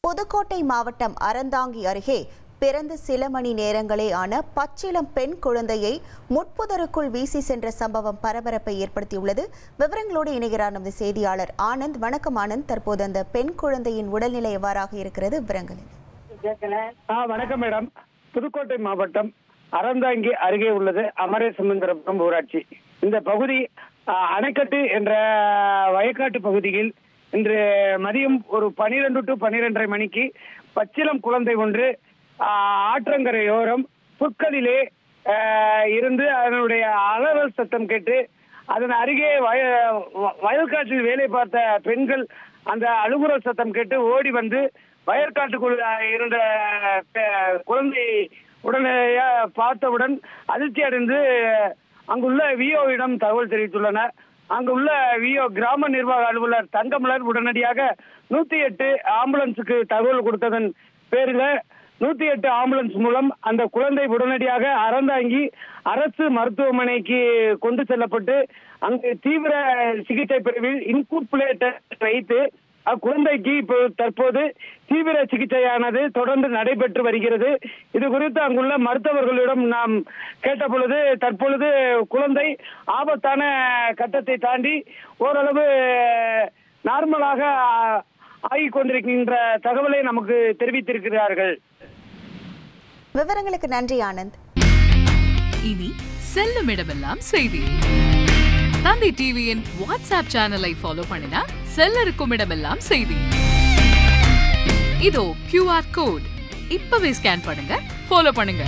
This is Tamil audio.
புதுக்கோட்டை மாவட்டம் அறந்தாங்கி அருகே பிறந்த சில மணி நேரங்களே ஆன பச்சிளம் பெண் குழந்தையை முட்புதருக்குள் வீசி சென்ற சம்பவம் பரபரப்பை ஏற்படுத்தியுள்ளது. விவரங்களோடு இணைகிறார் நமது செய்தியாளர் ஆனந்த். வணக்கம் ஆனந்த். தற்போது அந்த பெண் குழந்தையின் உடல்நிலை எவ்வாறாக இருக்கிறது? விவரங்கள். வணக்கம் மேடம். புதுக்கோட்டை மாவட்டம் அறந்தாங்கி அருகே உள்ளது அமரேசமுத்திரபுரம் ஊராட்சி. இந்த பகுதி அணைக்கட்டு என்ற வயக்காட்டு பகுதியில் இன்று மதியம் ஒரு 12 to 12:30 மணிக்கு பச்சிளம் குழந்தை ஒன்று ஆற்றங்கரையோரம் புற்களிலே இருந்து அதனுடைய அலறல் சத்தம் கேட்டு அதன் அருகே வயல்காட்டில் வேலை பார்த்த பெண்கள் அந்த அழுகுரல் சத்தம் கேட்டு ஓடி வந்து வயற்காட்டுக்குள் இருந்த குழந்தை உடனடியா பார்த்தவுடன் அதிர்ச்சி அடைந்து அங்குள்ள விஓவிடம் தகவல் தெரிவித்துள்ளனர். அங்குள்ள விஓ கிராம நிர்வாக அலுவலர் தங்கமலர் உடனடியாக 108 ஆம்புலன்ஸுக்கு தகவல் கொடுத்ததன் பேரில் 108 ஆம்புலன்ஸ் மூலம் அந்த குழந்தை உடனடியாக அறந்தாங்கி அரசு மருத்துவமனைக்கு கொண்டு செல்லப்பட்டு அங்கு தீவிர சிகிச்சை பிரிவில் இன்குபேட்டர் வைத்து அக்குழந்தைக்கு தற்போது தீவிர சிகிச்சையானது தொடர்ந்து நடைபெற்று வருகிறது. இது குறித்து அங்குள்ள மருத்துவர்களிடம் நாம் கேட்ட பொழுது தற்பொழுது குழந்தை ஆபத்தான கட்டத்தை தாண்டி ஓரளவு நார்மலாக ஆகிக் கொண்டிருக்கின்ற தகவலை நமக்கு தெரிவித்திருக்கிறார்கள். விவரங்களுக்கு நன்றி ஆனந்த். இனி செல்லும் இடமெல்லாம் செய்தி. தந்தை டிவியின் வாட்ஸ்அப் சேனலை ஃபாலோ பண்ணினா செல்லருக்கும் இடமெல்லாம் செய்தி. இதோ QR கோட் இப்பவே ஸ்கேன் பண்ணுங்க, ஃபாலோ பண்ணுங்க.